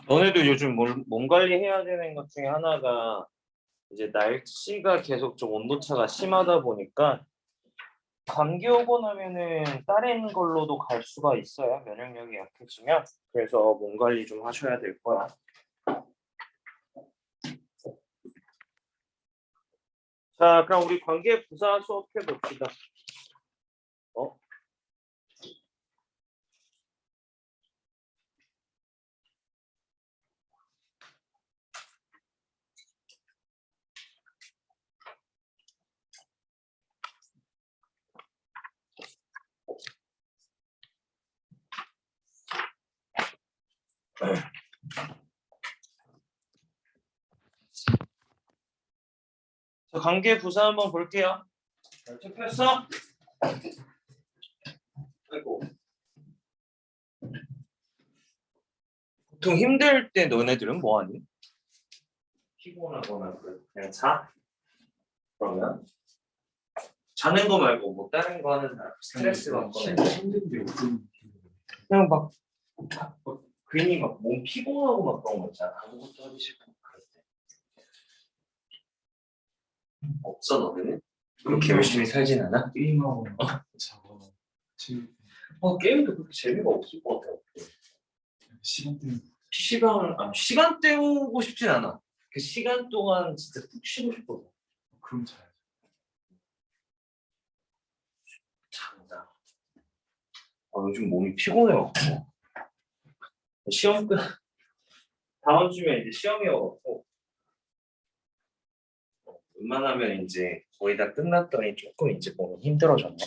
너네도 요즘 몸 관리해야 되는 것 중에 하나가 이제 날씨가 계속 좀 온도차가 심하다 보니까 감기 오고 나면은 다른 걸로도 갈 수가 있어요. 면역력이 약해지면. 그래서 몸 관리 좀 하셔야 될 거야. 자, 그럼 우리 관계 부사 수업해 봅시다. 어? 자, 관계 부사 한번 볼게요. 잘 체크했어? 아이고. 보통 힘들 때 너네들은 뭐 하니? 피곤하거나 그냥 자? 그러면? 자는 거 말고 뭐 다른 거 하는 사람 스트레스 받거나 힘든데 그냥 막 괜히 막 몸 피곤하고 막 그런 거 있잖아. 아무것도 하기 싫고 그럴 때 없어 너는? 그렇게 열심히 살진 않아? 게임하고 자고 게임도 그렇게 재미가 없을 것 같아. 시간 때문에 시간 때우고 싶진 않아. 그 시간 동안 진짜 푹 쉬고 싶어서 그럼 자야죠. 잔다. 요즘 몸이 피곤해갖고 시험 끝 다음 주면 이제 시험이어갖고 웬만하면 이제 거의 다 끝났더니 조금 이제 몸이 힘들어졌네.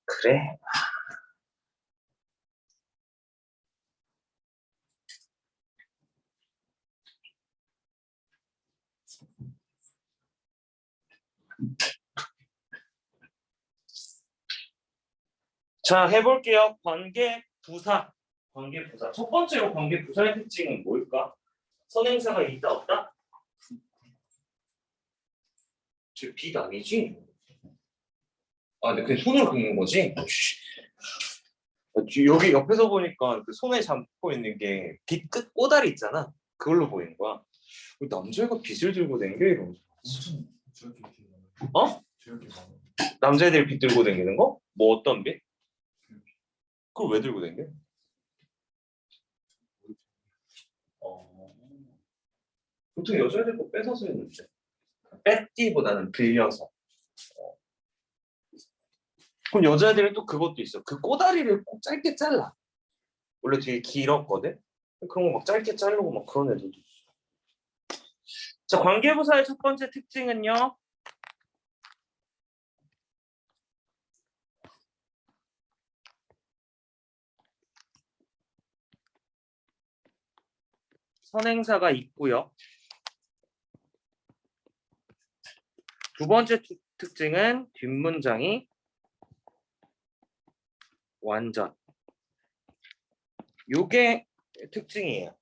그래? 자, 해볼게요. 관계부사. 관계부사. 첫 번째로 관계부사의 특징은 뭘까? 선행사가 있다 없다? 저 빛 아니지? 근데 그냥 손으로 긁는 거지? 여기 옆에서 보니까 그 손에 잡고 있는 게 빛 끝 꼬다리 있잖아. 그걸로 보이는 거야. 남자애가 빛을 들고 댕겨 이러면서. 엄청 저렇게 많아요. 어? 저렇게 많아요. 남자애들이 빛 들고 댕기는 거? 뭐 어떤 빛? 그걸 왜 들고 댕겨? 보통 여자애들 거 뺏어서 했는데 뺏기보다는 빌려서. 그럼 여자애들은 또 그것도 있어. 그 꼬다리를 꼭 짧게 잘라. 원래 되게 길었거든? 그런 거 막 짧게 자르고 막 그런 애들도 있어. 자, 관계부사의 첫 번째 특징은요. 선행사가 있고요. 두 번째 특징은 뒷문장이 완전. 요게 특징이에요.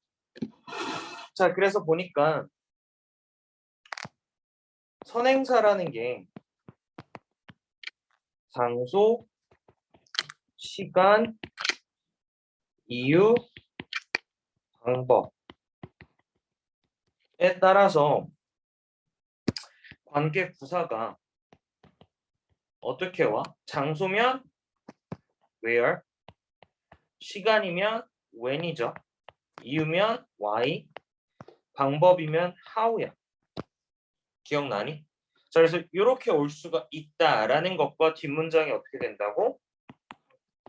자, 그래서 보니까 선행사라는 게 장소, 시간, 이유, 방법에 따라서 관계 부사가 어떻게 와? 장소면 where, 시간이면 when이죠. 이유면 why, 방법이면 how야. 기억나니? 자, 그래서 이렇게 올 수가 있다라는 것과 뒷문장이 어떻게 된다고?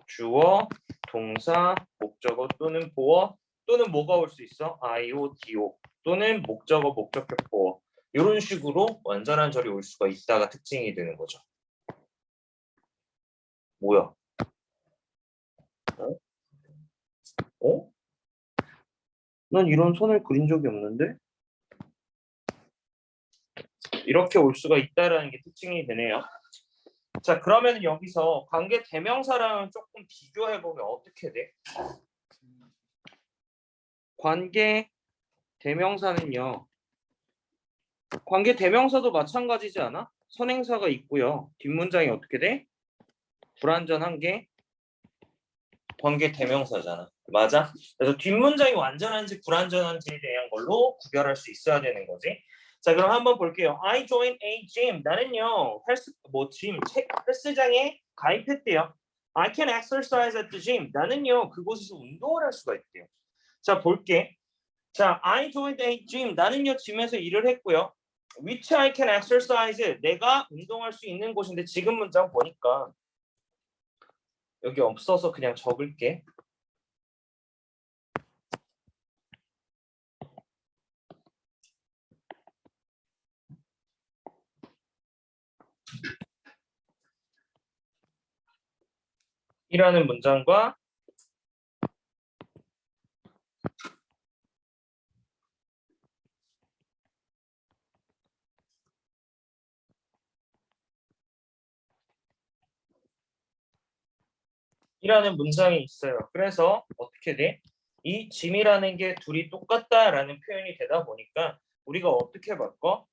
주어, 동사, 목적어 또는 보어 또는 뭐가 올 수 있어? IO, DO 또는 목적어, 목적격, 보어 이런 식으로 완전한 절이 올 수가 있다가 특징이 되는 거죠. 뭐야? 어? 난 이런 선을 그린 적이 없는데? 이렇게 올 수가 있다라는 게 특징이 되네요. 자, 그러면 여기서 관계 대명사랑 조금 비교해보면 어떻게 돼? 관계 대명사는요. 관계 대명사도 마찬가지지 않아? 선행사가 있고요. 뒷문장이 어떻게 돼? 불완전한 게 관계 대명사잖아. 맞아? 그래서 뒷문장이 완전한지 불완전한지에 대한 걸로 구별할 수 있어야 되는 거지. 자, 그럼 한번 볼게요. I joined a gym. 나는요 헬스장에 가입했대요. I can exercise at the gym. 나는요 그곳에서 운동을 할 수가 있대요. 자, 볼게. 자, I joined a gym. 나는요 짐에서 일을 했고요. Which I can exercise. 내가 운동할 수 있는 곳인데 지금 문장 보니까 여기 없어서 그냥 적을게. 이라는 문장과 이라는 문장이 있어요. 그래서 어떻게 돼? 이 짐이라는 게 둘이 똑같다라는 표현이 되다 보니까 우리가 어떻게 바꿔?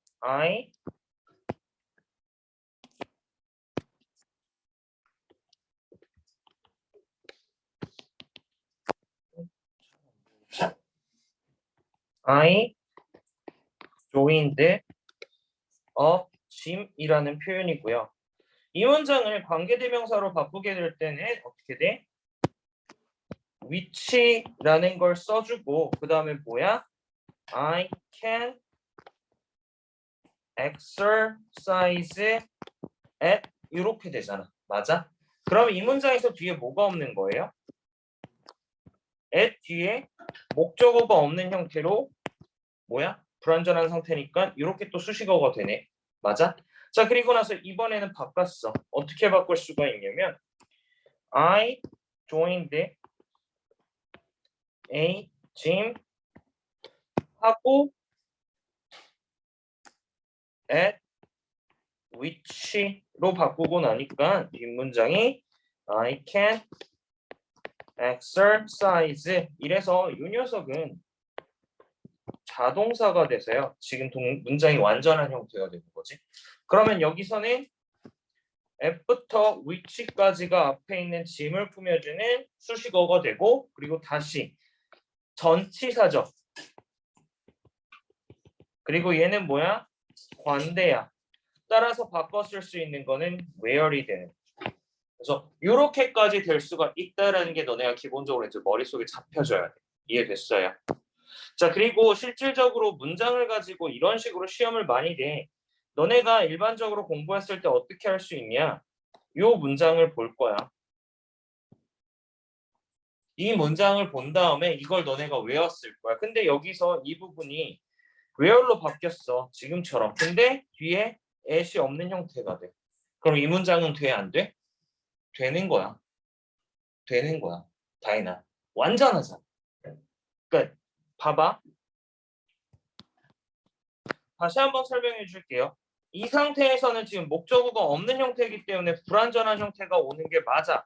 I joined a gym이라는 표현이고요. 이 문장을 관계대명사로 바꾸게 될 때는 어떻게 돼? which라는 걸 써주고 그 다음에 뭐야? I can exercise at 이렇게 되잖아. 맞아? 그럼 이 문장에서 뒤에 뭐가 없는 거예요? at 뒤에 목적어가 없는 형태로 뭐야? 불완전한 상태니까 이렇게 또 수식어가 되네. 맞아? 자, 그리고 나서 이번에는 바꿨어. 어떻게 바꿀 수가 있냐면 I joined a gym 하고 at which로 바꾸고 나니까 뒷문장이 I can exercise 이래서 이 녀석은 자동사가 돼서요. 지금 문장이 완전한 형태가 되는 거지. 그러면 여기서는 F부터 which까지가 앞에 있는 짐을 꾸며주는 수식어가 되고 그리고 다시 전치사죠. 그리고 얘는 뭐야? 관대야. 따라서 바꿔 쓸 수 있는 거는 where이 되는. 그래서 이렇게까지 될 수가 있다라는 게 너네가 기본적으로 이제 머릿속에 잡혀줘야 돼. 이해됐어요? 자, 그리고 실질적으로 문장을 가지고 이런 식으로 시험을 많이 내. 너네가 일반적으로 공부했을 때 어떻게 할 수 있냐? 이 문장을 볼 거야. 이 문장을 본 다음에 이걸 너네가 외웠을 거야. 근데 여기서 이 부분이 where로 바뀌었어. 지금처럼. 근데 뒤에 at이 없는 형태가 돼. 그럼 이 문장은 돼? 안 돼? 되는 거야. 되는 거야. 다이나. 완전하잖아. 그러니까 봐봐. 다시 한번 설명해 줄게요. 이 상태에서는 지금 목적어가 없는 형태이기 때문에 불완전한 형태가 오는 게 맞아.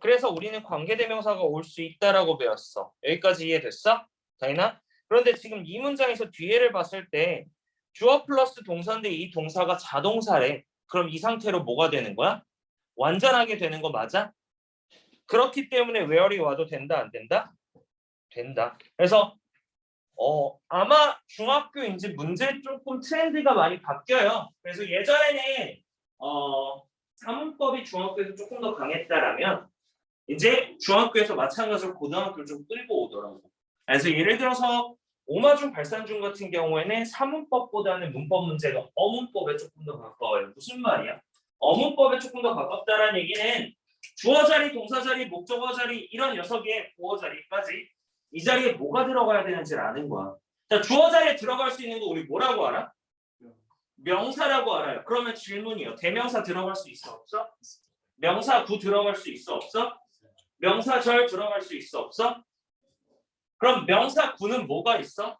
그래서 우리는 관계대명사가 올 수 있다라고 배웠어. 여기까지 이해됐어? 다이나? 그런데 지금 이 문장에서 뒤에를 봤을 때 주어 플러스 동사인데 이 동사가 자동사래. 그럼 이 상태로 뭐가 되는 거야? 완전하게 되는 거 맞아? 그렇기 때문에 where이 와도 된다 안 된다? 된다. 그래서 아마 중학교인지 문제 조금 트렌드가 많이 바뀌어요. 그래서 예전에는 사문법이 중학교에서 조금 더 강했다라면 이제 중학교에서 마찬가지로 고등학교를 좀 끌고 오더라고. 그래서 예를 들어서 오마중 발산중 같은 경우에는 사문법보다는 문법 문제가 어문법에 조금 더 가까워요. 무슨 말이야? 어문법에 조금 더 가깝다라는 얘기는 주어 자리, 동사 자리, 목적어 자리 이런 녀석의 보어 자리까지 이 자리에 뭐가 들어가야 되는지를 아는 거야. 자, 주어 자리에 들어갈 수 있는 거 우리 뭐라고 알아? 명사라고 알아요. 그러면 질문이요. 대명사 들어갈 수 있어 없어? 명사 구 들어갈 수 있어 없어? 명사절 들어갈 수 있어 없어? 그럼 명사 구는 뭐가 있어?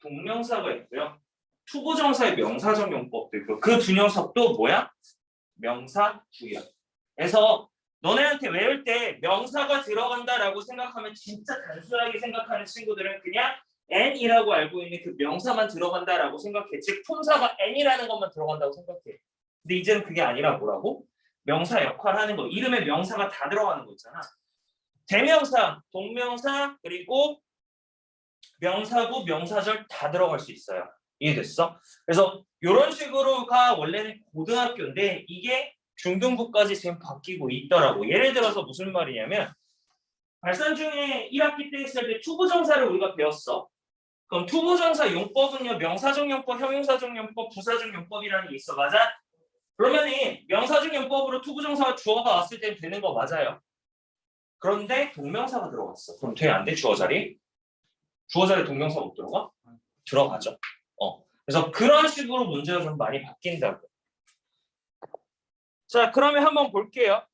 동명사가 있고요. 투부정사의 명사적 용법도 있고 그 두 녀석도 뭐야? 명사 구야. 그래서 너네한테 외울 때 명사가 들어간다라고 생각하면 진짜 단순하게 생각하는 친구들은 그냥 n이라고 알고 있는 그 명사만 들어간다라고 생각해. 즉 품사가 n이라는 것만 들어간다고 생각해. 근데 이제는 그게 아니라 뭐라고? 명사 역할하는 거. 이름에 명사가 다 들어가는 거 있잖아. 대명사, 동명사, 그리고 명사구, 명사절 다 들어갈 수 있어요. 이해됐어? 그래서 이런 식으로가 원래는 고등학교인데 이게 중등부까지 지금 바뀌고 있더라고. 예를 들어서 무슨 말이냐면 발산 중에 1학기 때 있을 때 투부정사를 우리가 배웠어. 그럼 투부정사 용법은요, 명사적 용법, 형용사적 용법, 부사적 용법이라는 게 있어. 맞아? 그러면은 명사적 용법으로 투부정사가 주어가 왔을 때 되는 거 맞아요. 그런데 동명사가 들어갔어. 그럼 돼? 안 돼? 주어 자리? 주어 자리 동명사 못 들어가? 들어가죠. 그래서 그런 식으로 문제가 좀 많이 바뀐다고. 자, 그러면 한번 볼게요.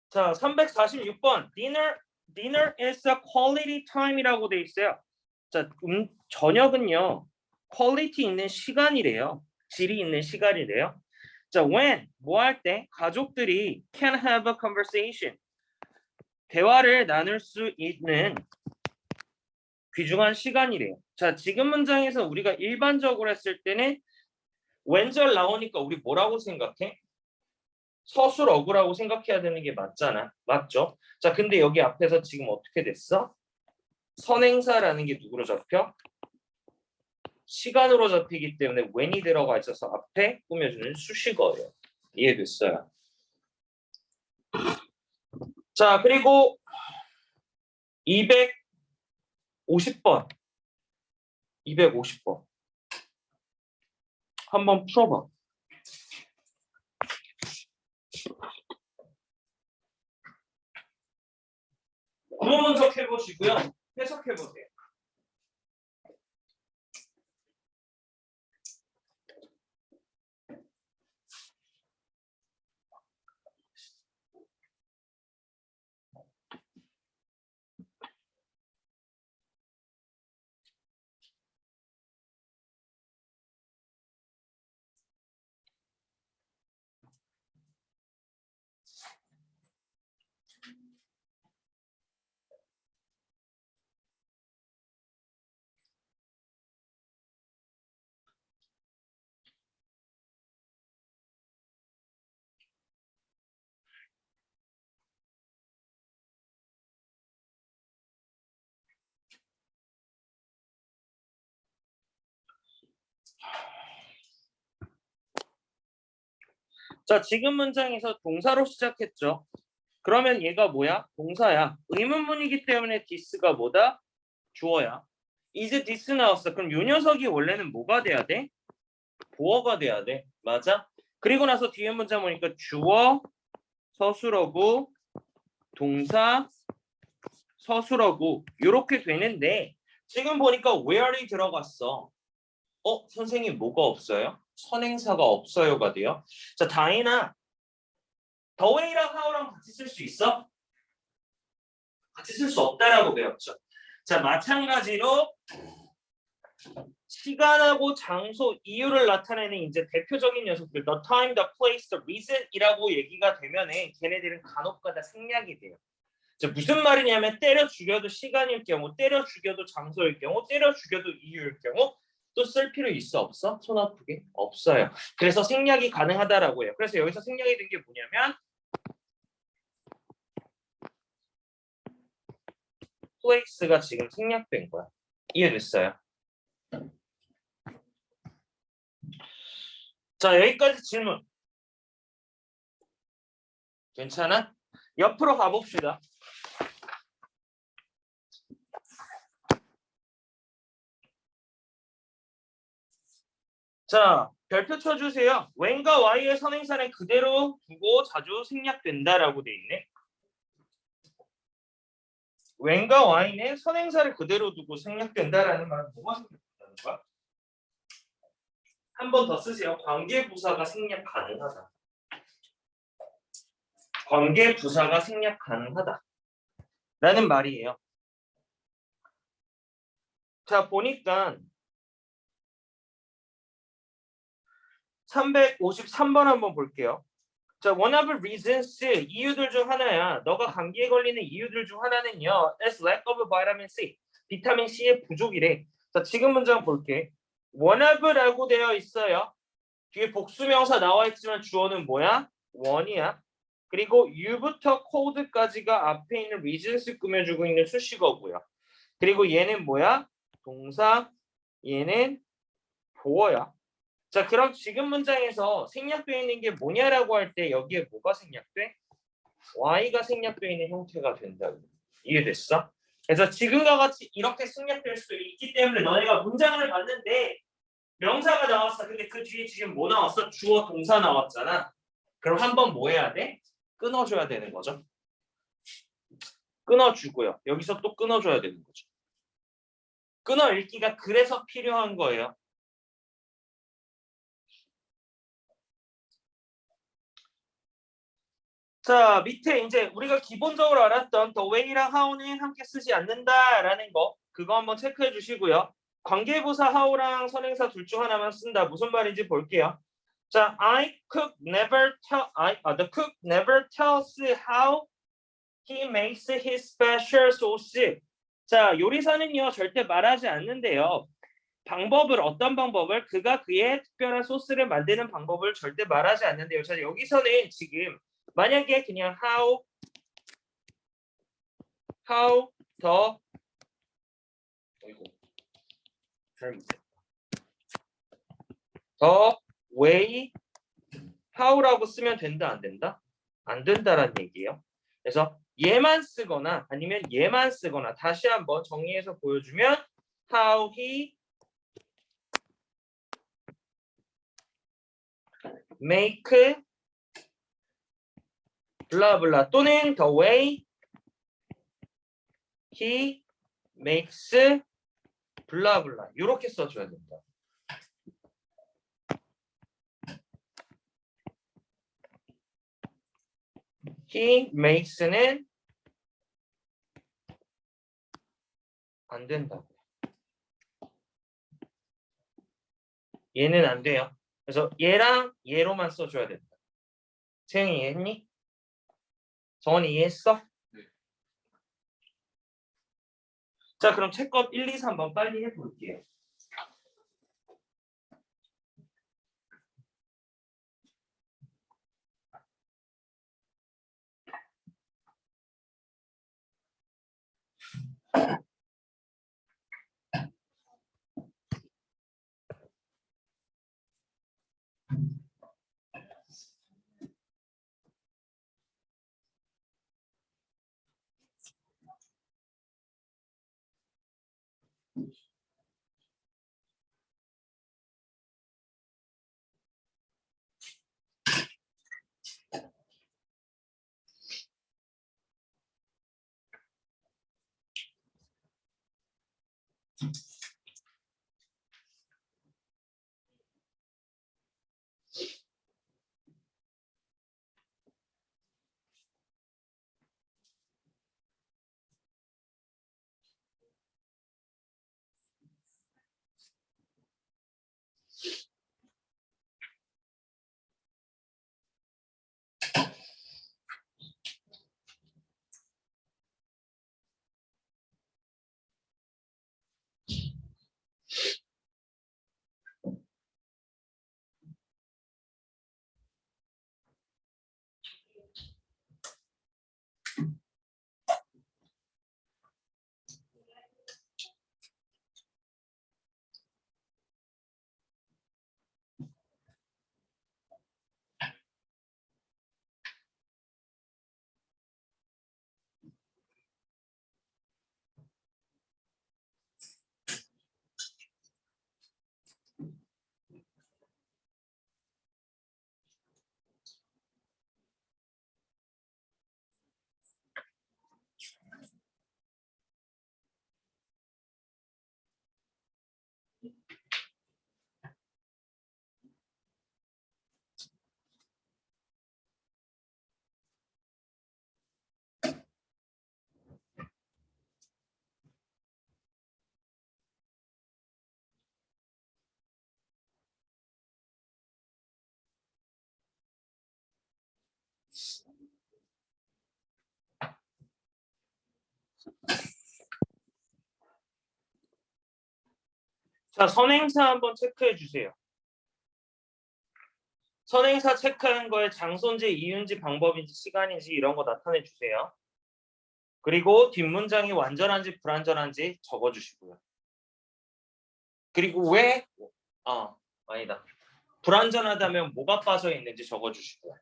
자, 346번. Dinner is a quality time이라고 돼 있어요. 자, 저녁은요. quality 있는 시간이래요. 질이 있는 시간이래요. 자, when 뭐 할 때 가족들이 can have a conversation. 대화를 나눌 수 있는 귀중한 시간이래요. 자, 지금 문장에서 우리가 일반적으로 했을 때는 왼절 나오니까 우리 뭐라고 생각해? 서술어구라고 생각해야 되는 게 맞잖아. 맞죠? 자, 근데 여기 앞에서 지금 어떻게 됐어? 선행사라는 게 누구로 잡혀? 시간으로 잡히기 때문에 when이 들어가 있어서 앞에 꾸며주는 수식어예요. 이해됐어요? 자, 그리고 250번. 250번. 한번 풀어봐. 구문 분석해 보시고요. 해석해 보세요. 자, 지금 문장에서 동사로 시작했죠. 그러면 얘가 뭐야? 동사야. 의문문이기 때문에 this가 뭐다? 주어야. 이제 this 나왔어. 그럼 요 녀석이 원래는 뭐가 돼야 돼? 보어가 돼야 돼. 맞아? 그리고 나서 뒤에 문장 보니까 주어, 서술어구, 동사, 서술어구 이렇게 되는데 지금 보니까 where이 들어갔어. 선생님 뭐가 없어요? 선행사가 없어요가 돼요. 자, 다인아 the way랑 how랑 같이 쓸 수 있어? 같이 쓸 수 없다라고 배웠죠. 자, 마찬가지로 시간하고 장소, 이유를 나타내는 이제 대표적인 녀석들 the time, the place, the reason 이라고 얘기가 되면은 걔네들은 간혹가다 생략이 돼요. 자, 무슨 말이냐면 때려 죽여도 시간일 경우, 때려 죽여도 장소일 경우, 때려 죽여도 이유일 경우 또 쓸 필요 있어 없어? 손 아프게? 없어요. 그래서 생략이 가능하다라고 해요. 그래서 여기서 생략이 된 게 뭐냐면 place가 지금 생략된 거야. 이해됐어요? 자, 여기까지 질문. 괜찮아? 옆으로 가봅시다. 자, 별표 쳐주세요. when과 why의 선행사는 그대로 두고 자주 생략된다라고 돼 있네. when과 why는 선행사를 그대로 두고 생략된다라는 말은 뭐가 생략된다는 거야? 한 번 더 쓰세요. 관계부사가 생략 가능하다. 관계부사가 생략 가능하다. 라는 말이에요. 자, 보니까 353번 한번 볼게요. 자, one of the reasons, 이유들 중 하나야. 너가 감기에 걸리는 이유들 중 하나는요. is lack of vitamin C. 비타민 C의 부족이래. 자, 지금 문장 볼게. one of라고 되어 있어요. 뒤에 복수명사 나와 있지만 주어는 뭐야? one이야. 그리고 you부터 cold까지가 앞에 있는 reasons 꾸며주고 있는 수식어고요. 그리고 얘는 뭐야? 동사, 얘는 보어야. 자, 그럼 지금 문장에서 생략되어 있는 게 뭐냐라고 할 때 여기에 뭐가 생략돼? y가 생략되어 있는 형태가 된다고. 이해됐어? 그래서 지금과 같이 이렇게 생략될 수도 있기 때문에 너네가 문장을 봤는데 명사가 나왔어. 근데 그 뒤에 지금 뭐 나왔어? 주어 동사 나왔잖아. 그럼 한번 뭐 해야 돼? 끊어줘야 되는 거죠. 끊어주고요. 여기서 또 끊어줘야 되는 거죠. 끊어 읽기가 그래서 필요한 거예요. 자, 밑에 이제 우리가 기본적으로 알았던 the way랑 how는 함께 쓰지 않는다라는 거 그거 한번 체크해 주시고요. 관계부사 how랑 선행사 둘 중 하나만 쓴다. 무슨 말인지 볼게요. 자, the cook never tells how he makes his special sauce. 자, 요리사는요 절대 말하지 않는데요. 방법을 어떤 방법을 그가 그의 특별한 소스를 만드는 방법을 절대 말하지 않는데요. 자, 여기서는 지금 만약에 그냥 how the 어이구 잘못했다. the way how라고 쓰면 된다 안 된다? 안 된다라는 얘기예요. 그래서 얘만 쓰거나 아니면 얘만 쓰거나 다시 한번 정리해서 보여주면 how he make 블라블라 또는 the way he makes 블라블라 이렇게 써줘야 된다. he makes는 안 된다. 얘는 안 돼요. 그래서 얘랑 얘로만 써줘야 된다. 세영이 이해했니? 정원이 이해했어? 네. 자, 그럼 채권 1, 2, 3번 빨리 해볼게요. 자, 선행사 한번 체크해 주세요. 선행사 체크한 거에 장소인지 이유인지 방법인지 시간인지 이런 거 나타내 주세요. 그리고 뒷문장이 완전한지 불완전한지 적어 주시고요. 그리고 왜 아니다. 불완전하다면 뭐가 빠져 있는지 적어 주시고요.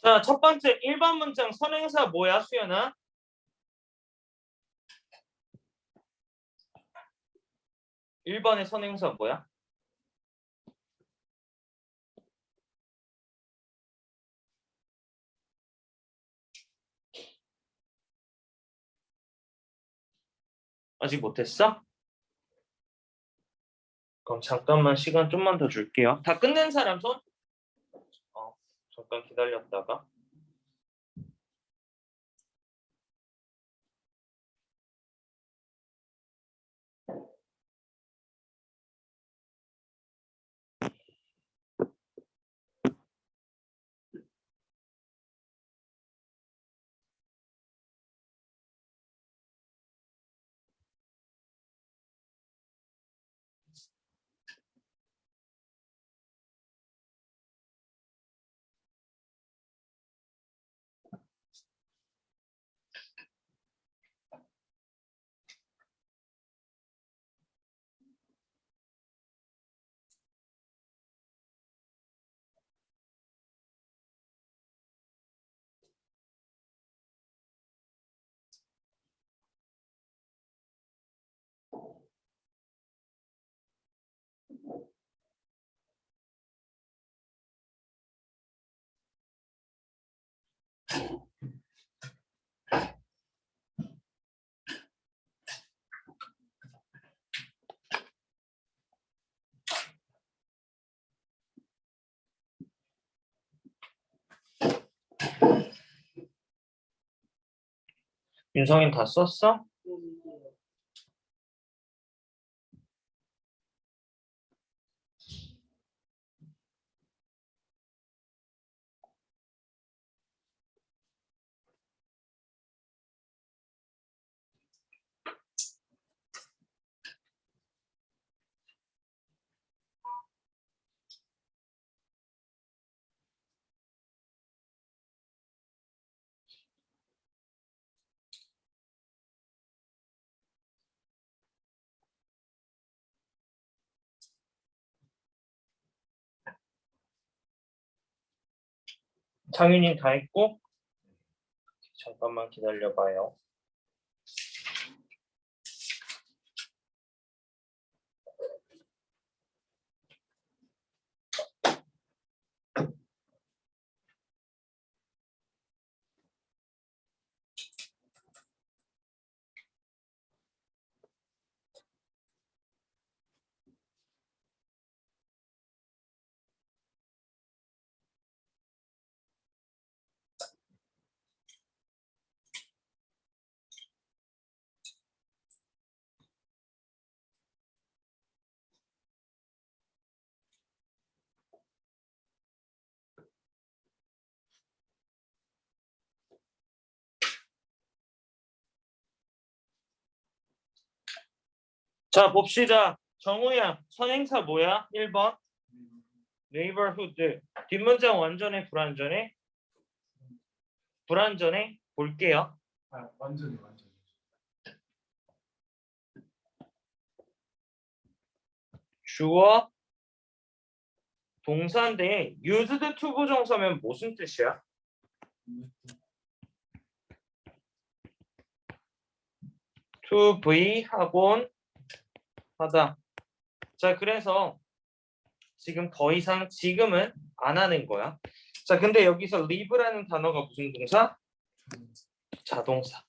자, 첫 번째 1번 문장 선행사 뭐야, 수연아? 1번의 선행사 뭐야? 아직 못했어? 그럼 잠깐만 시간 좀만 더 줄게요. 다 끝낸 사람 손? 잠깐 기다렸다가. 윤성인 다 썼어? 장윤님 다 했고? 잠깐만 기다려봐요. 자, 봅시다. 정우야, 선행사 뭐야? 1번. neighborhood. 뒷문장 완전해, 불완전해? 불완전해? 볼게요. 완전히. 주어, 동사인데 used to 부정사면 무슨 뜻이야? to be 하곤 하다. 자, 그래서 지금 더 이상 지금은 안 하는 거야. 자, 근데 여기서 live라는 단어가 무슨 동사? 자동사.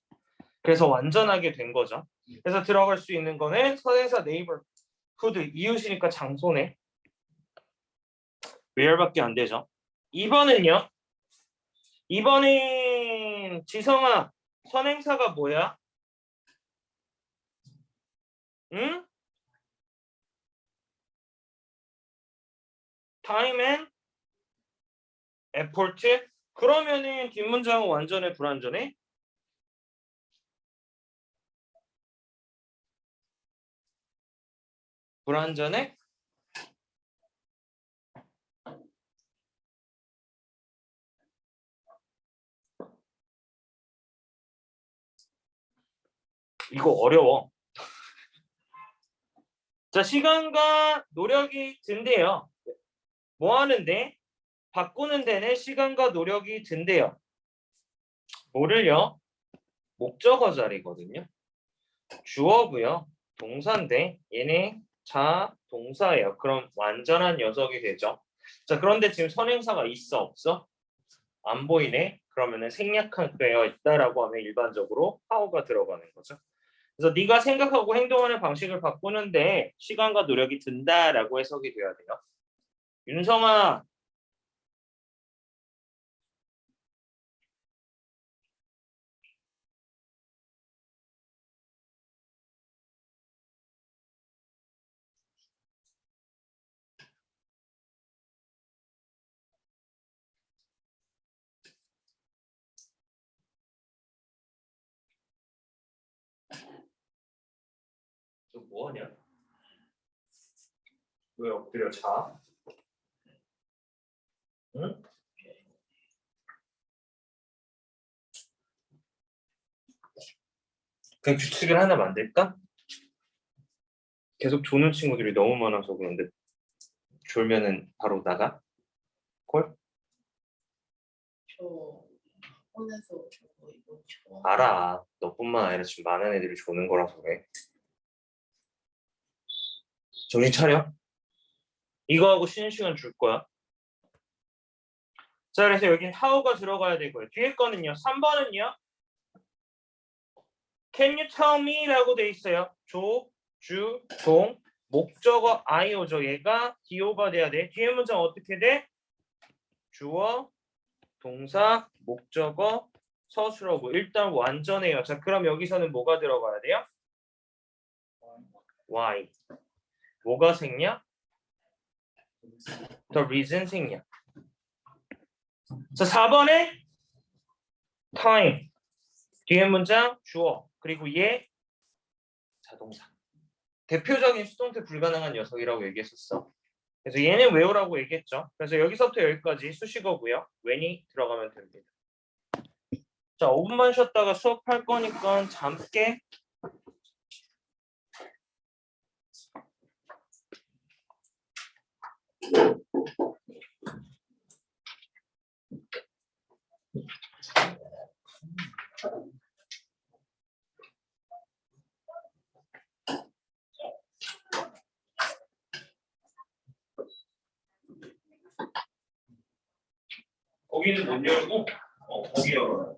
그래서 완전하게 된 거죠. 그래서 들어갈 수 있는 거는 선행사 neighborhood 이웃이니까 장소네. where밖에 안 되죠. 2번은요. 2번은 지성아 선행사가 뭐야? 응? time and effort? 그러면은 뒷문장은 완전해 불완전해? 불완전해? 이거 어려워. 자, 시간과 노력이 든대요. 뭐 하는데? 바꾸는 데는 시간과 노력이 든대요. 뭐를요? 목적어 자리거든요. 주어고요. 동사인데 얘네 동사예요. 그럼 완전한 녀석이 되죠. 자, 그런데 지금 선행사가 있어 없어? 안 보이네. 그러면은 생략되어 있다라고 하면 일반적으로 how가 들어가는 거죠. 그래서 네가 생각하고 행동하는 방식을 바꾸는데 시간과 노력이 든다라고 해석이 돼야 돼요. 윤성아, 너 뭐하냐? 왜 엎드려 자? 응? 그냥 규칙을 하나 만들까? 계속 조는 친구들이 너무 많아서 그런데 졸면은 바로 나가? 콜? 저 혼에서 저거 이거 좋아. 알아. 너뿐만 아니라 지금 많은 애들이 조는 거라서 그래. 정신 차려. 이거 하고 쉬는 시간 줄 거야. 자, 그래서 여긴 how가 들어가야 되고요. 뒤에 거는요. 3번은요. Can you tell me? 라고 돼 있어요. 조, 주, 동, 목적어 I오죠. 얘가 DO가 돼야 돼. 뒤에 문장 어떻게 돼? 주어, 동사, 목적어, 서술어고. 일단 완전해요. 자, 그럼 여기서는 뭐가 들어가야 돼요? Why. 뭐가 생략? The reason 생략. 자, 4번에 time. 뒤에 문장 주어. 그리고 얘 자동사. 대표적인 수동태 불가능한 녀석이라고 얘기했었어. 그래서 얘는 외우라고 얘기했죠. 그래서 여기서부터 여기까지 수식어고요. when이 들어가면 됩니다. 자, 5분만 쉬었다가 수업할 거니까 잠게. 거기는 못 열고 거기 열어요.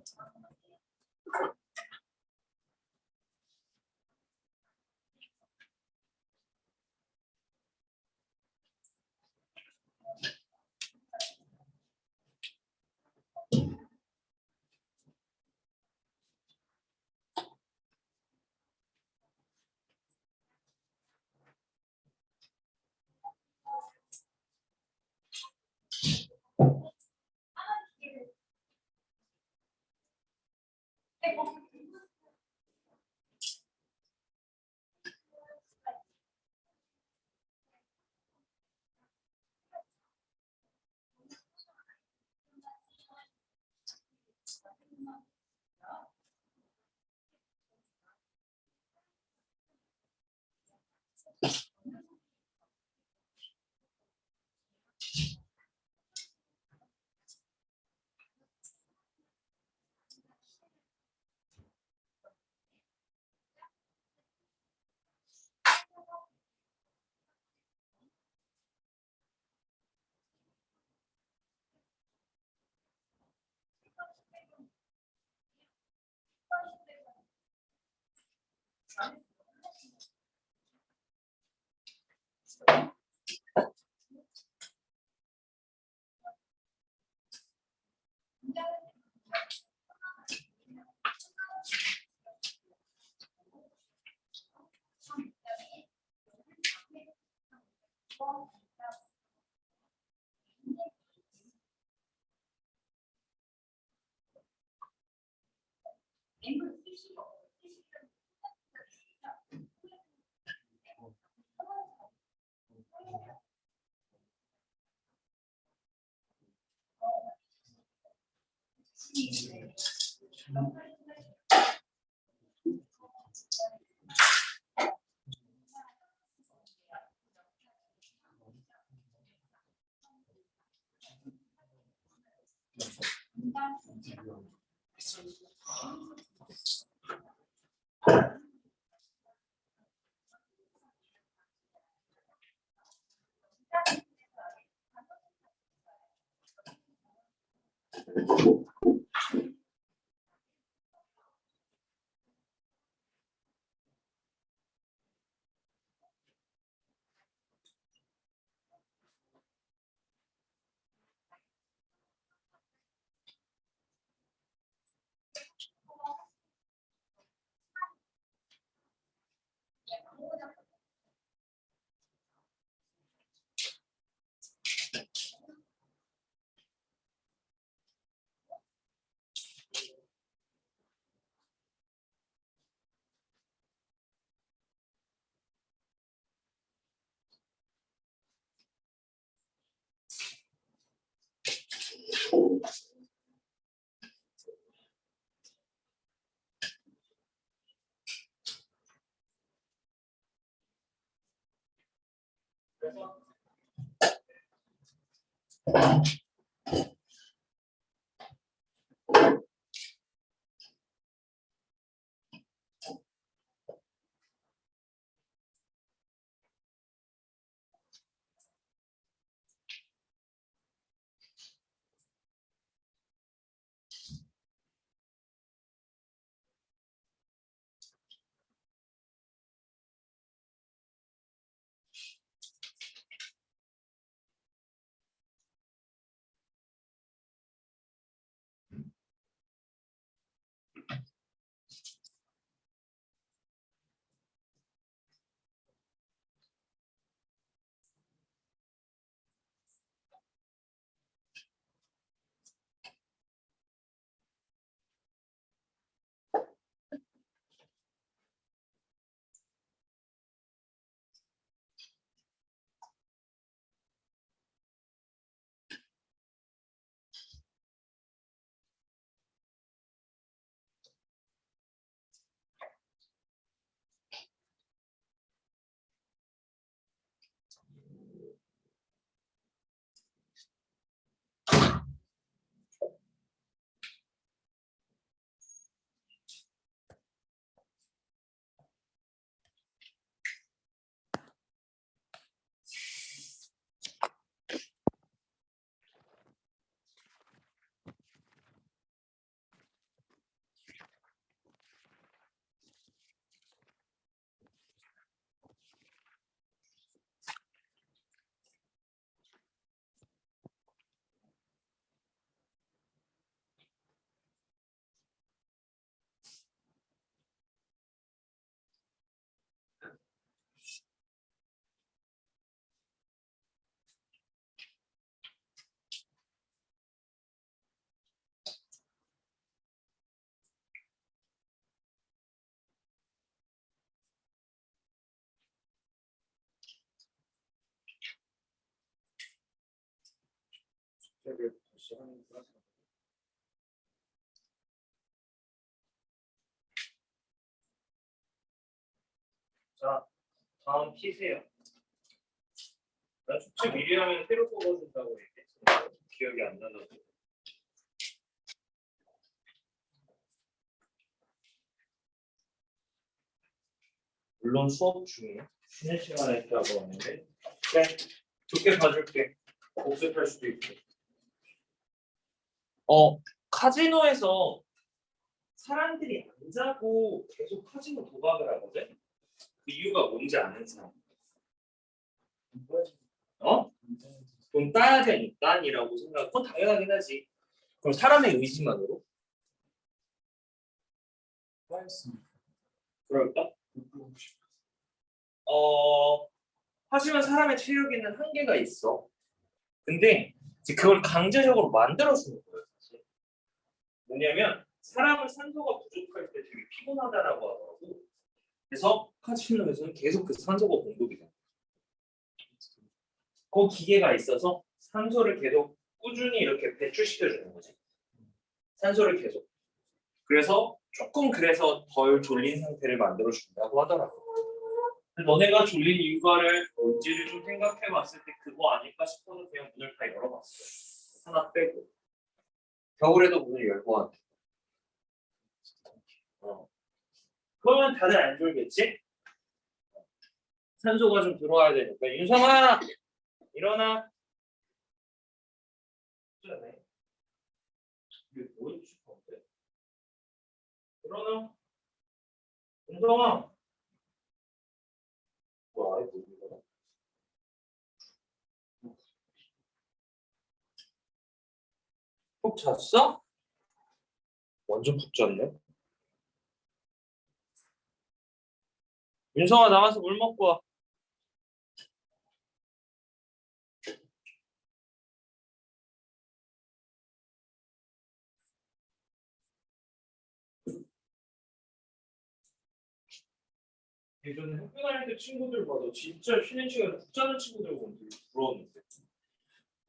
자, 다음 피세요. 나 숙제 미리 하면 새로 뽑아준다고 얘기했어. 기억이 안 나서. 물론 수업 중에 쉬는 시간에 있다고 하는데 그래, 좋게 봐줄게. 복습할 수도 있고. 카지노에서 사람들이 안 자고 계속 카지노 도박을 하거든. 이유가 뭔지 아는 사람. 어? 돈 따야 되니까이라고 생각. 그건 당연하긴 하지. 그럼 사람의 의지만으로? 빠였으니까 그럴까? 못 싶어. 하지만 사람의 체력에는 한계가 있어. 근데 이제 그걸 강제적으로 만들어주는 거예요, 사실. 뭐냐면 사람은 산소가 부족할 때 되게 피곤하다라고 하더라고. 그래서 카지노에서는 계속 그 산소가 공급이 돼. 그 기계가 있어서 산소를 계속 꾸준히 이렇게 배출시켜 주는 거지. 산소를 계속. 그래서 조금 그래서 덜 졸린 상태를 만들어 준다고 하더라고. 너네가 졸린 이유가를 뭔지를 좀 생각해 봤을 때 그거 아닐까 싶어서 그냥 문을 다 열어봤어요. 하나 빼고. 겨울에도 문을 열고 하네. 그러면 다들 안 졸겠지? 산소가 좀 들어와야 되니까. 윤성아! 일어나! 이게 뭐 해주실 건데? 일어나! 윤성아! 뭐야, 이거 이거. 푹 잤어? 완전 푹 잤네. 윤성아 나가서 물 먹고 와. 예전에 학교 다닐 때 친구들 봐도 진짜 쉬는 시간에 푹 자는 친구들 보면 되게 부러웠는데.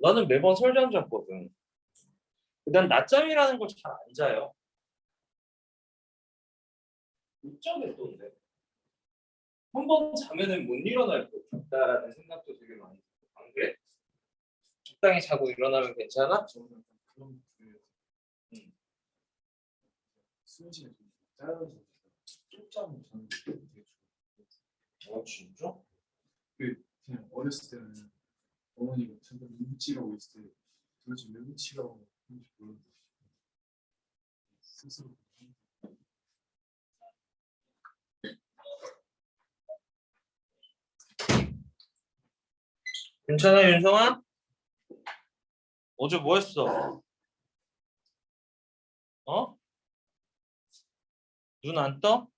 나는 매번 설잠 잤거든. 난 낮잠이라는 걸 잘 안 자요. 못 자겠던데. 한 번 자면은 못 일어날 것 같다라는 생각도 되게 많이 들어. 안 그래? 적당히 자고 일어나면 괜찮아? 저는 약간 그런 그 응. 수면 시간이 좀 짧아서 쪽잠을 자는 게 되게 좋아요. 진짜? 그냥 어렸을 때는 어머니가 잠깐 눈치라고 있을 때 도대체 왜 눈치라고 하는지 몰랐는데 스스로 괜찮아 윤성아? 어제 뭐 했어? 어? 눈 안 떠?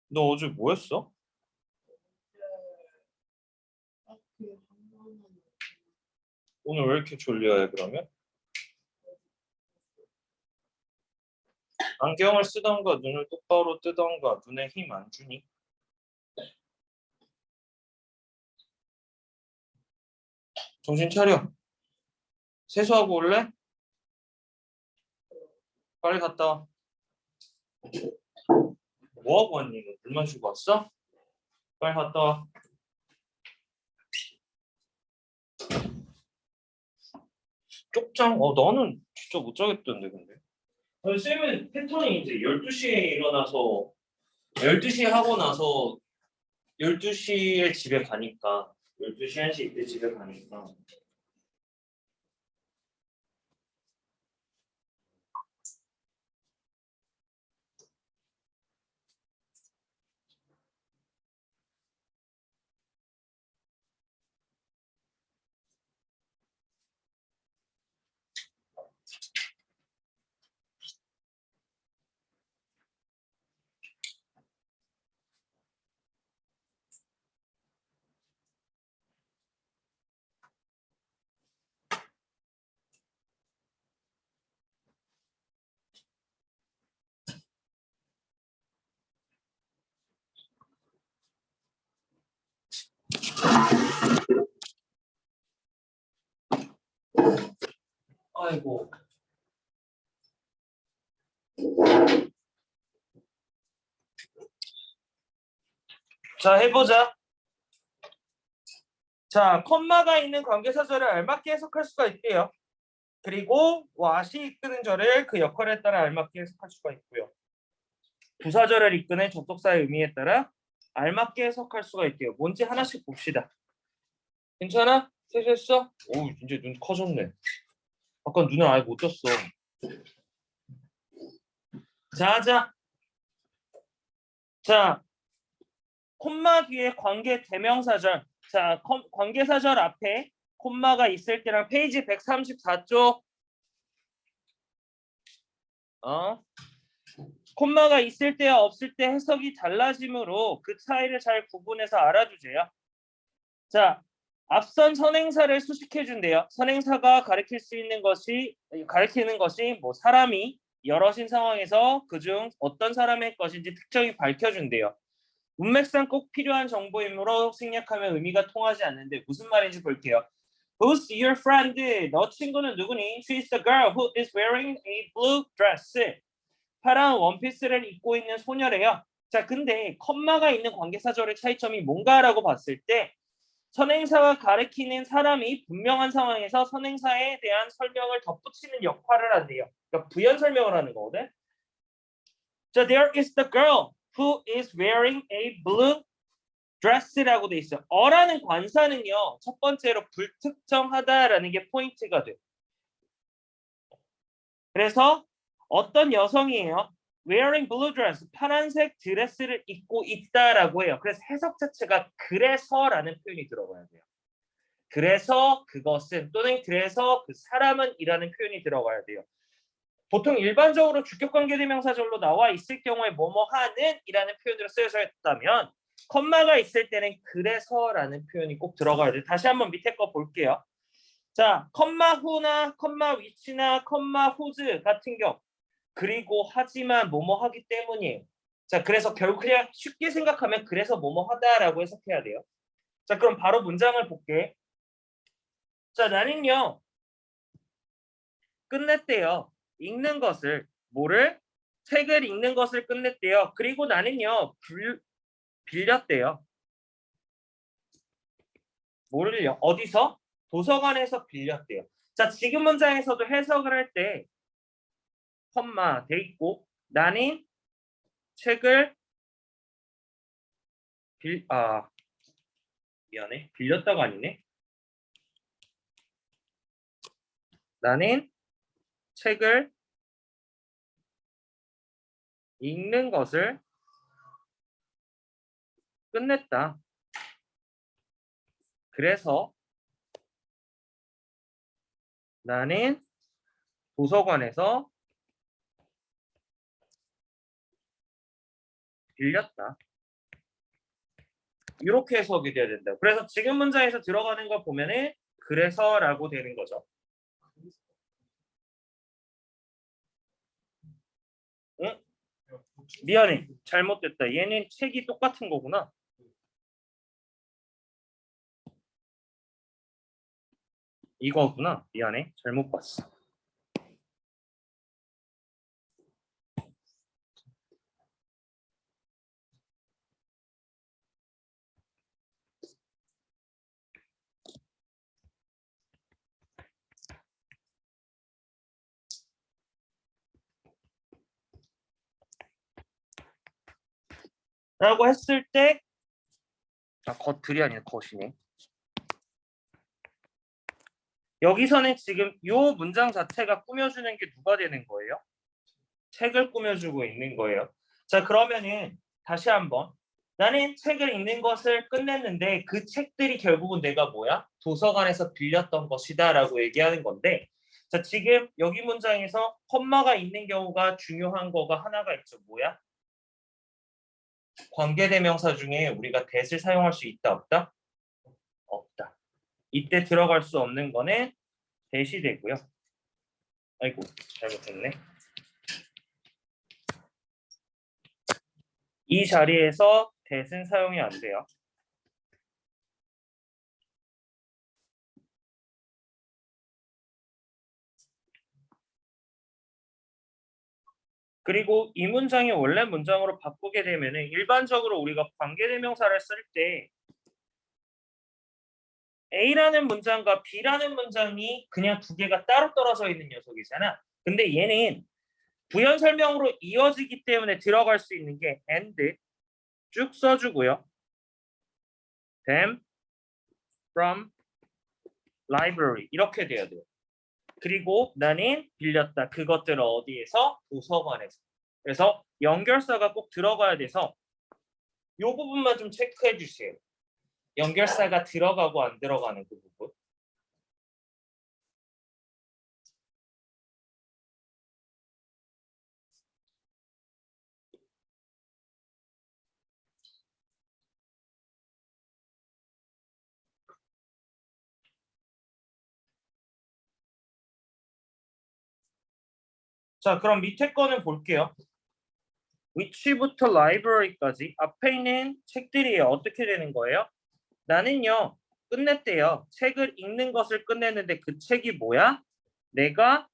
너 어제 뭐 했어? 학교 한 번은 오늘 왜 이렇게 졸려해 그러면? 안경을 쓰던가 눈을 똑바로 뜨던가 눈에 힘 안 주니? 정신 차려. 세수하고 올래? 빨리 갔다 와. 뭐 하고 왔니? 너 물 마시고 왔어? 빨리 갔다 와. 쪽잠? 나는 진짜 못 자겠던데 근데. 아니, 쌤은 패턴이 이제 12시에 일어나서 12시에 하고 나서 12시에 집에 가니까 12시 1시 이때 집에 가니까 아이고. 자, 해보자. 자, 컴마가 있는 관계사절을 알맞게 해석할 수가 있대요. 그리고 what이 이끄는 절을 그 역할에 따라 알맞게 해석할 수가 있고요. 부사절을 이끄는 접속사의 의미에 따라 알맞게 해석할 수가 있대요. 뭔지 하나씩 봅시다. 괜찮아? 세수했어? 오, 이제 눈 커졌네. 아까 눈을 아예 못 떴어. 자, 콤마 뒤에 관계 대명사절. 자, 관계사절 앞에 콤마가 있을 때랑 페이지 134쪽. 콤마가 있을 때와 없을 때 해석이 달라지므로 그 차이를 잘 구분해서 알아주세요. 자, 앞선 선행사를 수식해 준대요. 선행사가 가리키는 것이 뭐 사람이 여럿인 상황에서 그중 어떤 사람의 것인지 특정히 밝혀준대요. 문맥상 꼭 필요한 정보이므로 생략하면 의미가 통하지 않는데 무슨 말인지 볼게요. Who's your friend? 너 친구는 누구니? She's the girl who is wearing a blue dress. 파란 원피스를 입고 있는 소녀래요. 자, 근데 컴마가 있는 관계사절의 차이점이 뭔가라고 봤을 때 선행사가 가리키는 사람이 분명한 상황에서 선행사에 대한 설명을 덧붙이는 역할을 한대요. 그러니까 부연 설명을 하는 거거든. 자, there is the girl who is wearing a blue dress라고 돼 있어요. 어라는 관사는요. 첫 번째로 불특정하다라는 게 포인트가 돼요. 그래서 어떤 여성이에요. wearing blue dress, 파란색 드레스를 입고 있다라고 해요. 그래서 해석 자체가 그래서라는 표현이 들어가야 돼요. 그래서 그것은 또는 그래서 그 사람은 이라는 표현이 들어가야 돼요. 보통 일반적으로 주격관계대명사절로 나와 있을 경우에 뭐뭐 하는 이라는 표현으로 쓰여져 있다면 컴마가 있을 때는 그래서라는 표현이 꼭 들어가야 돼요. 다시 한번 밑에 거 볼게요. 자, 컴마 후나 컴마 위치나 컴마 후즈 같은 경우 그리고 하지만 뭐뭐 하기 때문이에요. 자, 그래서 결국 그냥 쉽게 생각하면 그래서 뭐뭐 하다라고 해석해야 돼요. 자, 그럼 바로 문장을 볼게. 자, 나는요 끝냈대요. 읽는 것을 뭐를? 책을 읽는 것을 끝냈대요. 그리고 나는요 빌렸대요. 뭐를요? 어디서? 도서관에서 빌렸대요. 자, 지금 문장에서도 해석을 할 때 컴마 돼 있고 나는 책을 미안해. 빌렸다가 아니네. 나는 책을 읽는 것을 끝냈다. 그래서 나는 도서관에서 빌렸다. 이렇게 해석이 돼야 된다. 그래서 지금 문장에서 들어가는 걸 보면은 그래서라고 되는 거죠. 응? 미안해. 잘못됐다. 얘는 책이 똑같은 거구나. 이거구나. 미안해. 잘못 봤어. 라고 했을 때 겉들이 아니라 겉이네. 여기서는 지금 이 문장 자체가 꾸며주는 게 누가 되는 거예요? 책을 꾸며주고 있는 거예요. 자, 그러면은 다시 한번 나는 책을 읽는 것을 끝냈는데 그 책들이 결국은 내가 뭐야? 도서관에서 빌렸던 것이다 라고 얘기하는 건데 자, 지금 여기 문장에서 컴마가 있는 경우가 중요한 거가 하나가 있죠. 뭐야? 관계대명사 중에 우리가 that을 사용할 수 있다 없다? 없다. 이때 들어갈 수 없는 거는 that이 되고요. 아이고 잘못했네. 이 자리에서 that은 사용이 안 돼요. 그리고 이 문장이 원래 문장으로 바꾸게 되면 일반적으로 우리가 관계대명사를 쓸 때 A라는 문장과 B라는 문장이 그냥 두 개가 따로 떨어져 있는 녀석이잖아. 근데 얘는 부연 설명으로 이어지기 때문에 들어갈 수 있는 게 and 쭉 써주고요. them from library 이렇게 돼야 돼요. 그리고 나는 빌렸다. 그것들을 어디에서? 도서관에서. 그래서 연결사가 꼭 들어가야 돼서 이 부분만 좀 체크해 주세요. 연결사가 들어가고 안 들어가는 그 부분. 자, 그럼 밑에 거는 볼게요. 위치부터 라이브러리까지 앞에 있는 책들이에요. 어떻게 되는 거예요? 나는요, 끝냈대요. 책을 읽는 것을 끝냈는데 그 책이 뭐야? 내가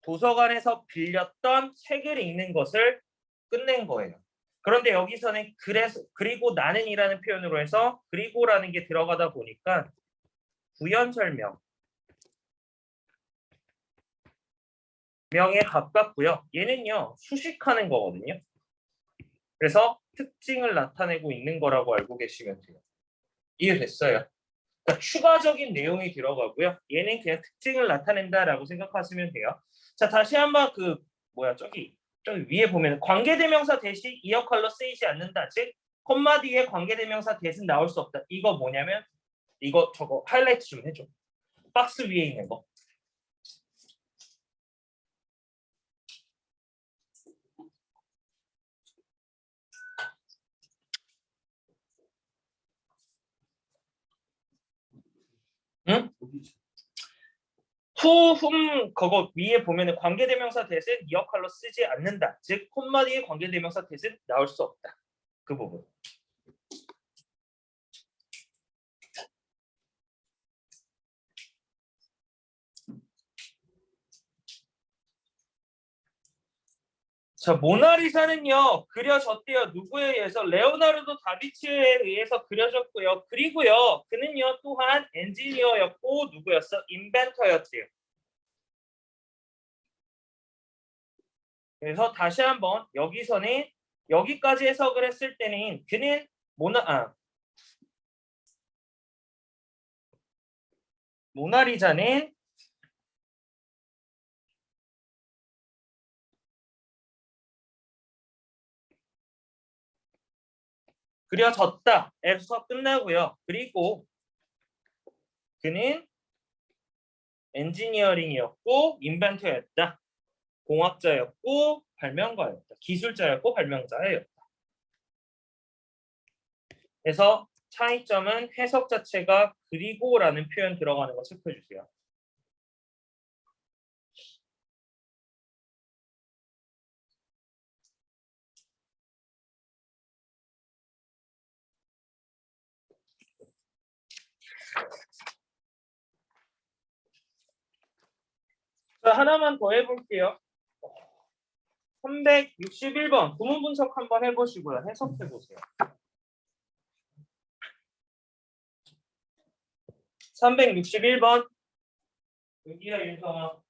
도서관에서 빌렸던 책을 읽는 것을 끝낸 거예요. 그런데 여기서는 그래서 그리고 나는이라는 표현으로 해서 그리고라는 게 들어가다 보니까 부연 설명 명에 가깝고요. 얘는요 수식하는 거거든요. 그래서 특징을 나타내고 있는 거라고 알고 계시면 돼요. 이해됐어요? 그러니까 추가적인 내용이 들어가고요. 얘는 그냥 특징을 나타낸다라고 생각하시면 돼요. 자, 다시 한번 저기 위에 보면 관계대명사 대신 이 역할로 쓰이지 않는다. 즉 콤마 뒤에 관계대명사 대신 나올 수 없다. 이거 뭐냐면 저거 하이라이트 좀 해줘. 박스 위에 있는 거. 응? 그거 위에 보면은 관계대명사 대신 이 역할로 쓰지 않는다. 즉 콤마 뒤에 관계대명사 대신 나올 수 없다. 그 부분. 자, 모나리자는요 그려졌대요. 누구에 의해서? 레오나르도 다비치에 의해서 그려졌고요. 그리고요 그는요 또한 엔지니어였고 누구였어? 인벤터였대요. 그래서 다시 한번 여기서는 여기까지 해석을 했을 때는 그는 모나리자는 그려졌다에서 끝나고요. 그리고 그는 엔지니어링이었고 인벤터였다. 공학자였고 발명가였다. 기술자였고 발명자였다. 그래서 차이점은 해석 자체가 그리고라는 표현 들어가는 거 체크해 주세요. 자, 하나만 더 해볼게요. 361번 구문 분석 한번 해보시고요. 해석해 보세요. 361번 여기야 윤성아.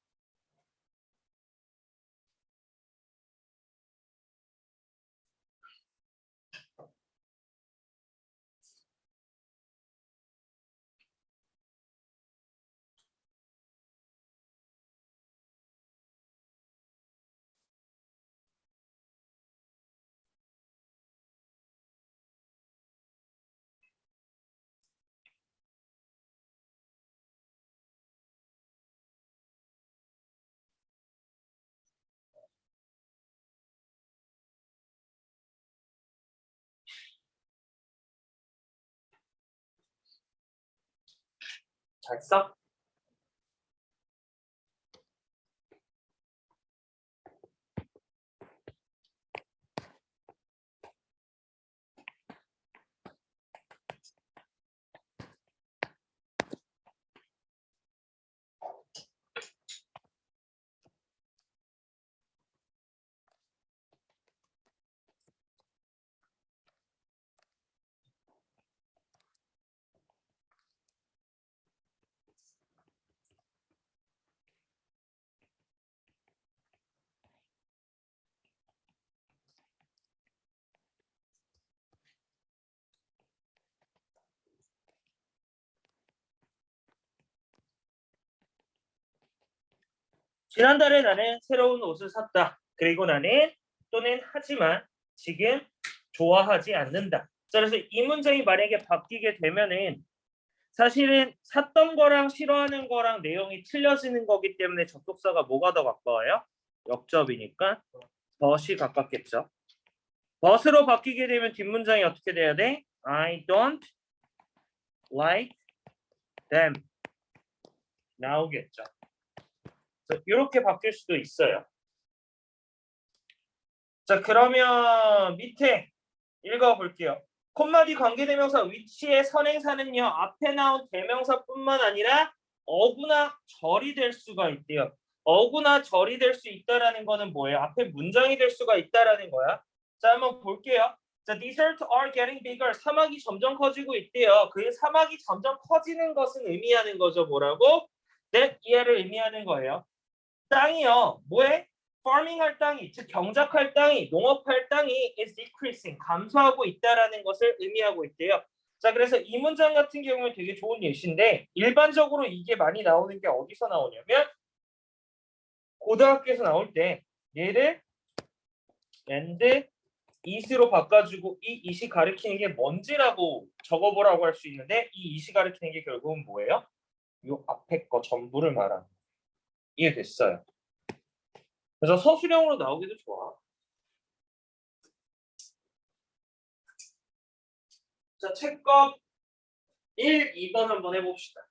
잘 써? 지난달에 나는 새로운 옷을 샀다. 그리고 나는 또는 하지만 지금 좋아하지 않는다. 자, 그래서 이 문장이 만약에 바뀌게 되면은 사실은 샀던 거랑 싫어하는 거랑 내용이 틀려지는 거기 때문에 접속사가 뭐가 더 가까워요? 역접이니까 but이 가깝겠죠. but으로 바뀌게 되면 뒷문장이 어떻게 돼야 돼? I don't like them 나오겠죠. 이렇게 바뀔 수도 있어요. 자, 그러면 밑에 읽어볼게요. 콤마디 관계대명사 위치의 선행사는요. 앞에 나온 대명사뿐만 아니라 어구나 절이 될 수가 있대요. 어구나 절이 될 수 있다라는 거는 뭐예요? 앞에 문장이 될 수가 있다라는 거야. 자, 한번 볼게요. 자, deserts are getting bigger. 사막이 점점 커지고 있대요. 그 사막이 점점 커지는 것은 의미하는 거죠. 뭐라고? that year를 의미하는 거예요. 땅이요. 뭐해? farming 할 땅이, 즉 경작할 땅이, 농업할 땅이 is decreasing, 감소하고 있다라는 것을 의미하고 있대요. 자, 그래서 이 문장 같은 경우는 되게 좋은 예시인데 일반적으로 이게 많이 나오는 게 어디서 나오냐면 고등학교에서 나올 때 얘를 and is로 바꿔주고 이 is이 가리키는 게 뭔지라고 적어보라고 할 수 있는데 이 is이 가리키는 게 결국은 뭐예요? 이 앞에 거 전부를 말하는. 이해됐어요? 그래서 서술형으로 나오기도 좋아. 자, 책값 1, 2번 한번 해봅시다.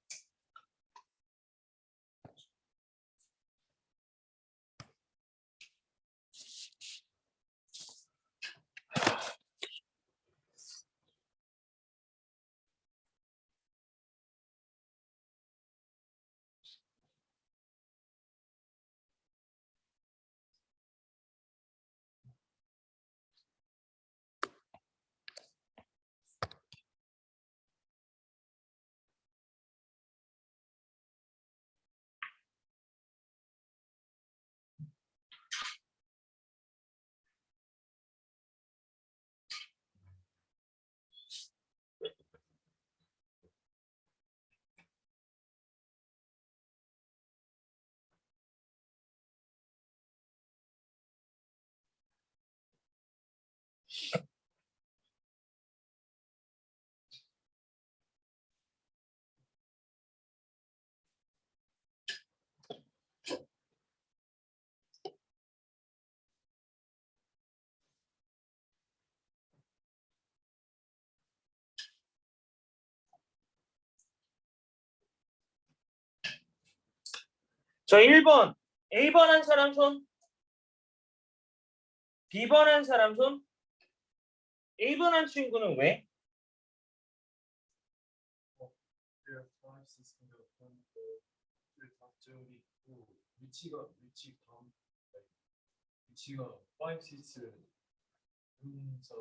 저 1번 A번 한 사람 손, B번 한 사람 손. A번 한 친구는 왜? 위치가 5, 6 분사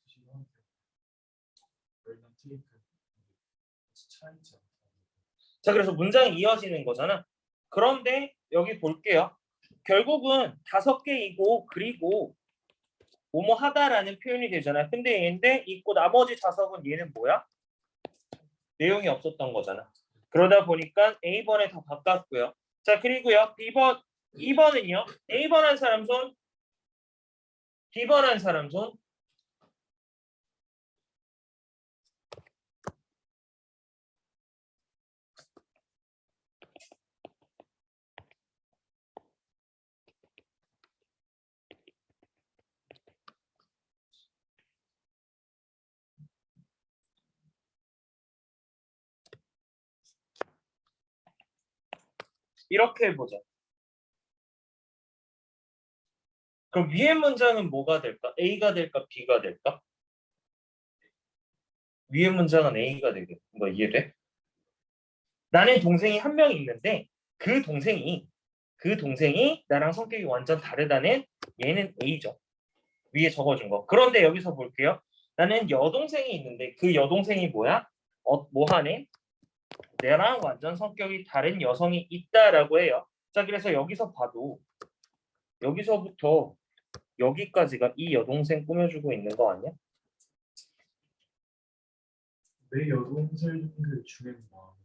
수식한테 얼마 테이크 차이지 않다. 자, 그래서 문장이 이어지는 거잖아. 그런데 여기 볼게요. 결국은 5개이고 그리고 뭐뭐 하다라는 표현이 되잖아. 근데 얘인데 있고 나머지 자석은 얘는 뭐야? 내용이 없었던 거잖아. 그러다 보니까 A번에 더 가깝고요. 자, 그리고요. B번, 2번은요. A번 한 사람 손, B번 한 사람 손. 이렇게 해보자. 그럼 위의 문장은 뭐가 될까? A가 될까? B가 될까? 위의 문장은 A가 되게. 뭐 이해돼? 나는 동생이 한 명 있는데 그 동생이 나랑 성격이 완전 다르다는 얘는 A죠. 위에 적어준 거. 그런데 여기서 볼게요. 나는 여동생이 있는데 그 여동생이 뭐야? 뭐 하네? 내랑 완전 성격이 다른 여성이 있다라고 해요. 자, 그래서 여기서 봐도 여기서부터 여기까지가 이 여동생 꾸며주고 있는 거 아니야? 내 여동생들 중에 뭐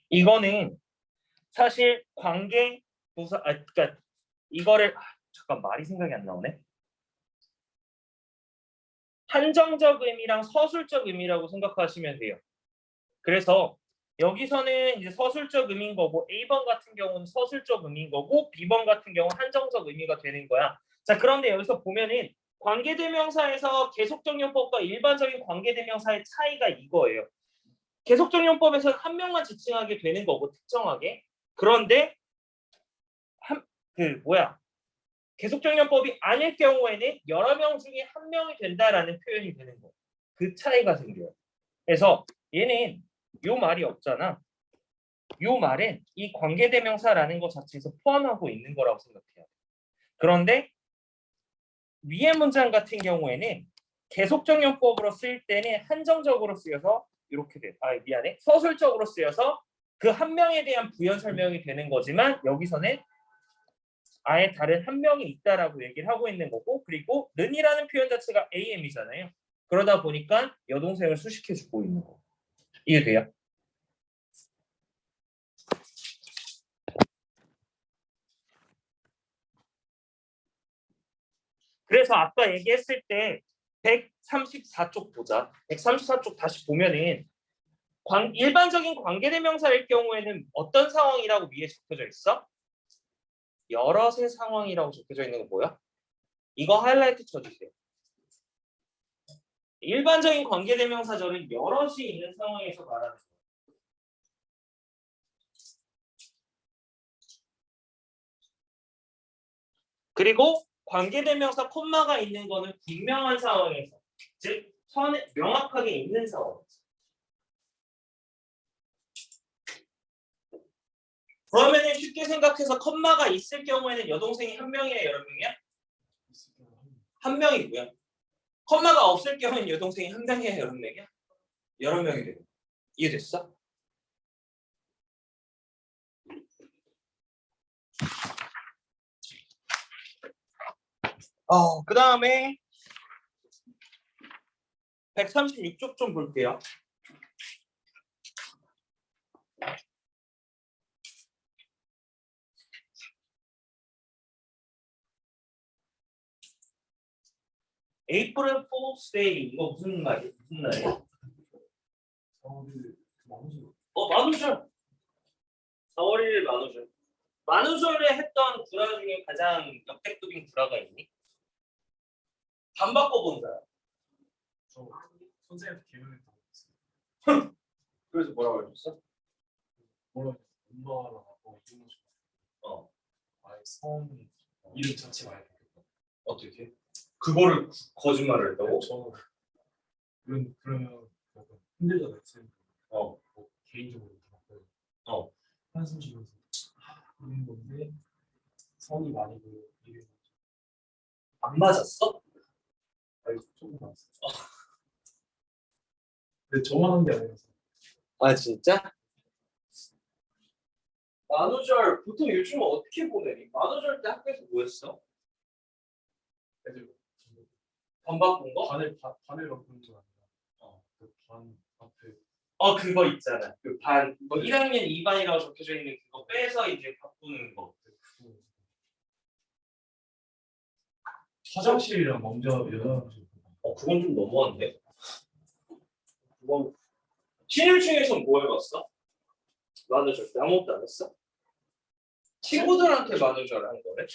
이거는 사실 관계 부사 그러니까 이거를 잠깐 말이 생각이 안 나오네. 한정적 의미랑 서술적 의미라고 생각하시면 돼요. 그래서 여기서는 이제 서술적 의미인 거고 A번 같은 경우는 서술적 의미인 거고 B번 같은 경우는 한정적 의미가 되는 거야. 자, 그런데 여기서 보면은 관계대명사에서 계속적용법과 일반적인 관계대명사의 차이가 이거예요. 계속적용법에서는 한 명만 지칭하게 되는 거고 특정하게. 그런데 계속적용법이 아닐 경우에는 여러 명 중에 한 명이 된다라는 표현이 되는 거예요. 그 차이가 생겨요. 그래서 얘는 요 말이 없잖아. 요 말은 이 관계대명사라는 것 자체에서 포함하고 있는 거라고 생각해요. 그런데 위의 문장 같은 경우에는 계속적용법으로 쓰일 때는 한정적으로 쓰여서 이렇게 돼. 미안해. 서술적으로 쓰여서 그 한 명에 대한 부연 설명이 되는 거지만 여기서는 아예 다른 한 명이 있다라고 얘기를 하고 있는 거고, 그리고 는이라는 표현 자체가 am이잖아요. 그러다 보니까 여동생을 수식해주고 있는 거. 이해돼요? 그래서 아까 얘기했을 때 134쪽 보자. 134쪽 다시 보면은 일반적인 관계대명사일 경우에는 어떤 상황이라고 위에 적혀져 있어? 여럿의 상황이라고 적혀져 있는 거 뭐야? 이거 하이라이트 쳐주세요. 일반적인 관계대명사절은 여럿이 있는 상황에서 말하는 거예요. 그리고 관계대명사 콤마가 있는 거는 분명한 상황에서, 즉 선에 명확하게 있는 상황에서. 그러면은 쉽게 생각해서 콤마가 있을 경우에는 여동생이 한 명이야, 여러 명이야? 한 명이고요. 콤마가 없을 경우에는 여동생이 한 명이야, 여러 명이야? 여러 명이 되고. 이해됐어? 그 다음에 136쪽 좀 볼게요. April Fool's Day 이거 무슨 말이야? 무슨 날이야? 만우절. 4월 1일 만우절. 만우절에 했던 구라 중에 가장 역대급인 구라가 있니? 반 바꿔본 사람. 저 선생님한테 개명했던 거 있어요. 그래서 뭐라고 해줬어? 뭐라 엄마랑 아빠 이름을 아예 성 이름 자체가 아예 바뀌었다. 어떻게? 그거를 거짓말을 했다고? 저는 그러면 약간 힘들잖아요. 쌤. 어. 뭐 개인적으로 이렇게 어. 한숨 쉬면서 그런 건데 성이 많이 그 이름 안 맞았어? 아니 조금 나왔어요. 근데 저만 한 게 아니라서. 아 진짜? 만우절 보통 요즘 어떻게 보내니? 만우절 때 학교에서 뭐 했어? 애들 반 바꾼 거? 반을 바꾸는 건 아니라 그반 앞에 그거 있잖아. 그 반, 뭐 1학년 2반이라고 적혀져 있는 그거 빼서 이제 바꾸는 거. 화장실이랑 먼저 여자화장실. 그건 좀 너무한데. 그건 신일 중에서 뭐 해봤어? 만우절 때 아무것도 안 했어? 친구들한테 만우절 한 거래?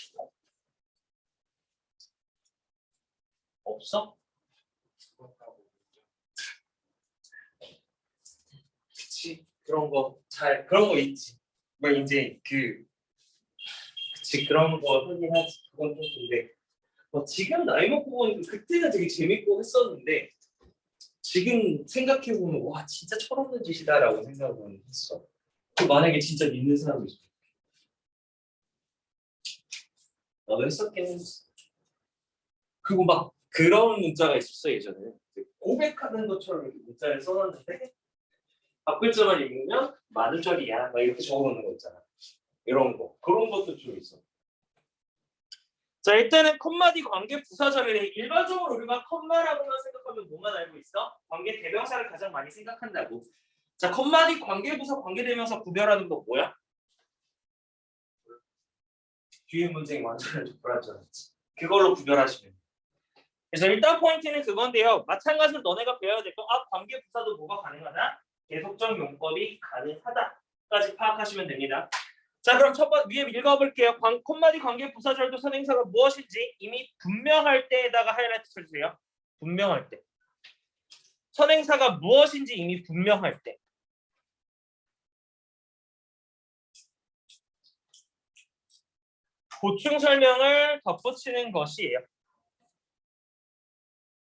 없어? 그치, 그런 거 있지. 뭐 이제 그치, 그런 거 하긴 하지. 그건 좀 근데 지금 나이 먹고 보니까 그때는 되게 재밌고 했었는데 지금 생각해 보면 와 진짜 철없는 짓이다라고 생각은 했어. 만약에 진짜 믿는 사람이 있어. 나도 했었긴 했어. 그리고 막 그런 문자가 있었어 예전에. 고백하는 것처럼 이렇게 문자를 써놨는데 앞글자만 읽으면 만우절이야 막 이렇게 적어놓는 거 있잖아. 이런 거 그런 것도 좀 있어. 자 일단은 콤마디 관계 부사절에 일반적으로 우리가 콤마라고만 생각하면 뭐만 알고 있어? 관계 대명사를 가장 많이 생각한다고. 자 콤마디 관계 부사 관계 대명사 구별하는 거 뭐야? 뒤에 문장이 완전히 불안전했지. 그걸로 구별하시면 돼요. 그래서 일단 포인트는 그건데요. 마찬가지로 너네가 배워야 될 거, 관계 부사도 뭐가 가능하다? 계속적 용법이 가능하다까지 파악하시면 됩니다. 자, 그럼 첫 번째 위에 읽어볼게요. 콤마디 관계 부사절도 선행사가 무엇인지 이미 분명할 때에다가 하이라이트 쳐주세요. 분명할 때. 선행사가 무엇인지 이미 분명할 때. 보충 설명을 덧붙이는 것이에요.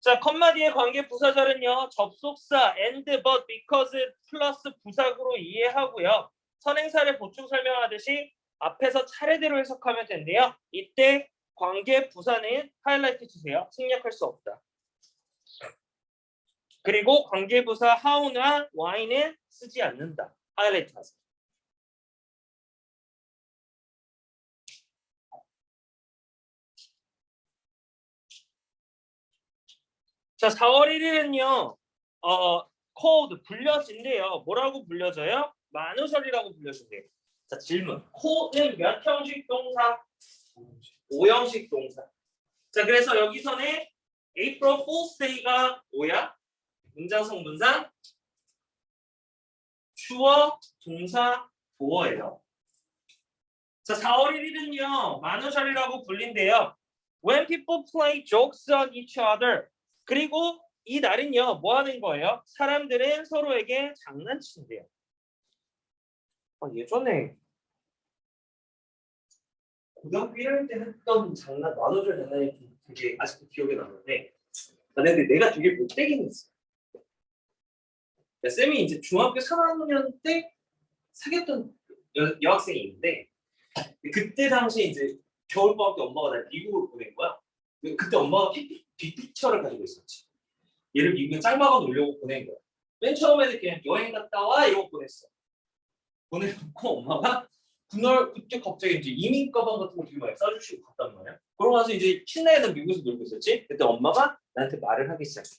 자, 컴마디의 관계 부사절은요. 접속사 and, but, because 플러스 부사구로 이해하고요. 선행사를 보충 설명하듯이 앞에서 차례대로 해석하면 된대요. 이때 관계 부사는 하이라이트 주세요. 생략할 수 없다. 그리고 관계 부사 how나 why는 쓰지 않는다. 하이라이트 하세요. 자, 4월 1일은요. called 불려진대요. 뭐라고 불려져요? 만우절이라고 불려진대요. 자, 질문. call은 몇 형식 동사? 5형식 동사. 자, 그래서 여기서는 April Fool's Day가 뭐야? 문장성 문장 주어, 동사, 보어예요. 자, 4월 1일은요. 만우절이라고 불린대요. When people play jokes on each other. 그리고 이 날은요. 뭐 하는 거예요? 사람들은 서로에게 장난친대요. 예전에 고등학교 1학년 때 했던 장난, 만우절 장난이 되게 아직도 기억에 남는데 근데 내가 되게 못되긴 했어. 쌤이 이제 중학교 3학년 때 사귀었던 여학생이 있는데 그때 당시에 이제 겨울방학 때 엄마가 날 미국을 보낸 거야. 그때 엄마가 빅피처를 가지고 있었지. 얘를 미국에 짤막아 놓으려고 보낸 거야. 맨 처음에는 그냥 여행 갔다 와 이러고 보냈어. 보내놓고 엄마가 그때 갑자기 이제 이민 가방 같은 거 되게 많이 싸주시고 갔단 말이야. 그러고 나서 이제 신나게 미국에서 놀고 있었지. 그때 엄마가 나한테 말을 하기 시작해.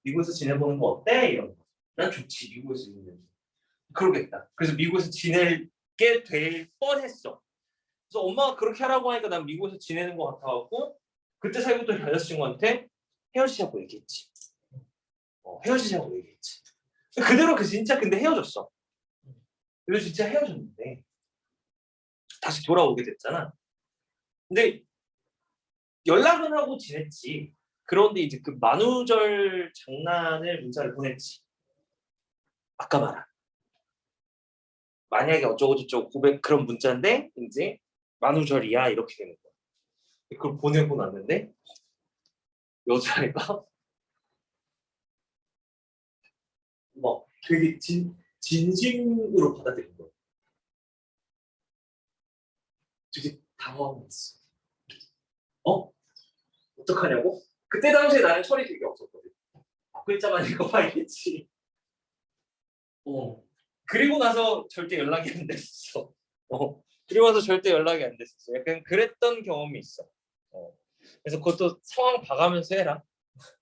미국에서 지내보는 거 어때? 이런 거. 난 좋지. 미국에서 있는. 그러겠다. 그래서 미국에서 지내게 될 뻔했어. 그래서 엄마가 그렇게 하라고 하니까 난 미국에서 지내는 것 같아갖고 그때 사귀고 있던 여자친구한테 헤어지자고 얘기했지. 헤어지자고 얘기했지. 그대로 진짜 근데 헤어졌어. 그래서 진짜 헤어졌는데 다시 돌아오게 됐잖아. 근데 연락은 하고 지냈지. 그런데 이제 그 만우절 장난을 문자를 보냈지. 아까 말한 만약에 어쩌고저쩌고 고백 그런 문자인데 이제 만우절이야 이렇게 되는 거야. 그걸 보내고 났는데 여자애가 막 되게 진심으로 받아들인 거야. 되게 당황했어. 어떡하냐고? 그때 당시에 나는 철이 되게 없었거든. 글자만 읽어봐야겠지. 그리고 나서 절대 연락이 안 됐어. 그리고 나서 절대 연락이 안 됐었어. 약간 그랬던 경험이 있어. 그래서 그것도 상황 봐가면서 해라.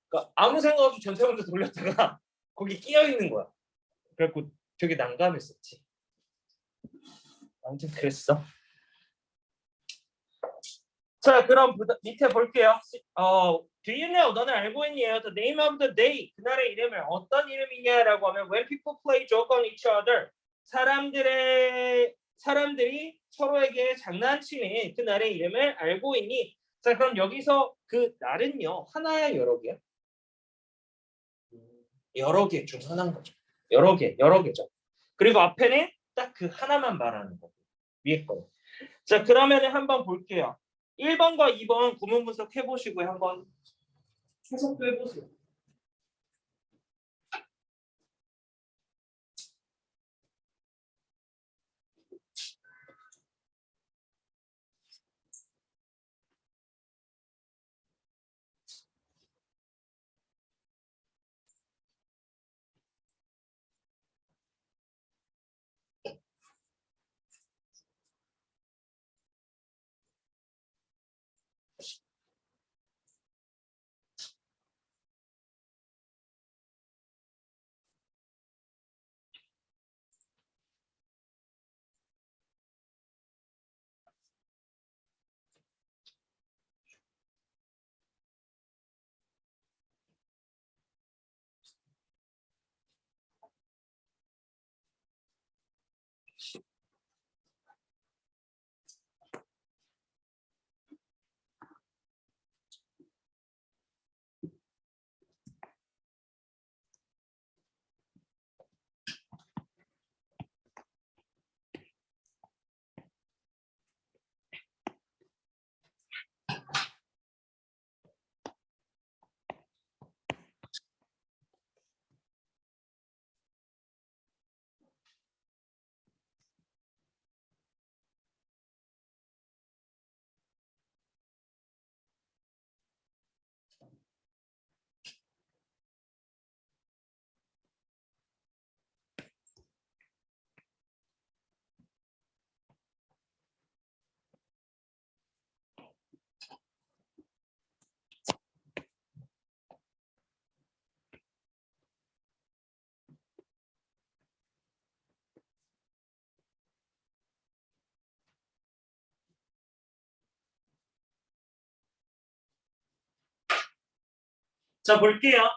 그러니까 아무 생각 없이 전체문제 돌렸다가 거기 끼어 있는 거야. 그래갖고 되게 난감했었지. 아무튼 그랬어. 자, 그럼 밑에 볼게요. Do you know? 너는 알고 있니요? The name of the day. 그날의 이름을 어떤 이름이냐라고 하면 when people play joke on each other. 사람들이 서로에게 장난치는 그날의 이름을 알고 있니? 자, 그럼 여기서 그 날은요. 하나야 여러 개야? 여러 개 중 하나인 거죠. 여러 개죠. 그리고 앞에는 딱 그 하나만 말하는 거고. 위에 거. 자, 그러면은 한번 볼게요. 1번과 2번 구문 분석 해보시고 한번 해석도 해보세요. 자, 볼게요.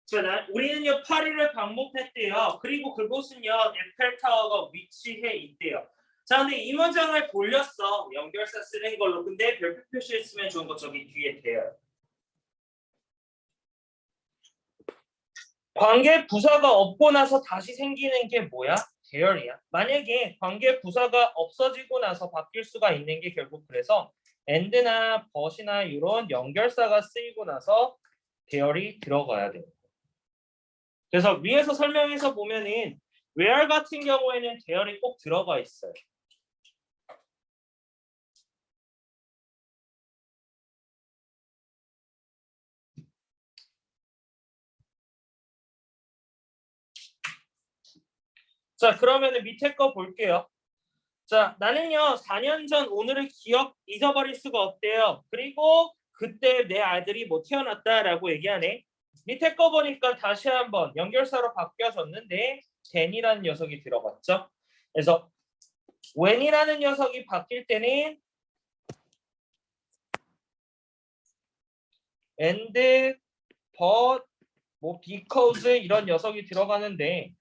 자, 우리는요 8일을 방문했대요. 그리고 그곳은요 에펠타워가 위치해 있대요. 자, 근데 이 문장을 돌렸어. 연결사 쓰는 걸로. 근데 별표 표시했으면 좋은 거 저기 뒤에 돼요. 관계 부사가 없고 나서 다시 생기는 게 뭐야? 대열이야. 만약에 관계 부사가 없어지고 나서 바뀔 수가 있는 게 결국 그래서 and나 but이나 이런 연결사가 쓰이고 나서 대열이 들어가야 돼요. 그래서 위에서 설명해서 보면은 where 같은 경우에는 대열이 꼭 들어가 있어요. 자, 그러면은 밑에 거 볼게요. 자, 나는요 4년 전 오늘을 잊어버릴 수가 없대요. 그리고 그때 내 아들이 뭐 태어났다라고 얘기하네. 밑에 거 보니까 다시 한번 연결사로 바뀌어졌는데 then이라는 녀석이 들어갔죠. 그래서 when이라는 녀석이 바뀔 때는 and, but, 뭐 because 이런 녀석이 들어가는데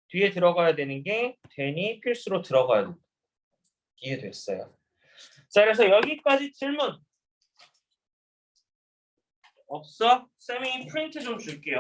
뒤에 들어가야 되는 게 then이 필수로 들어가야 됩니다. 이해됐어요? 자, 그래서 여기까지 질문 없어? 쌤이 프린트 좀 줄게요.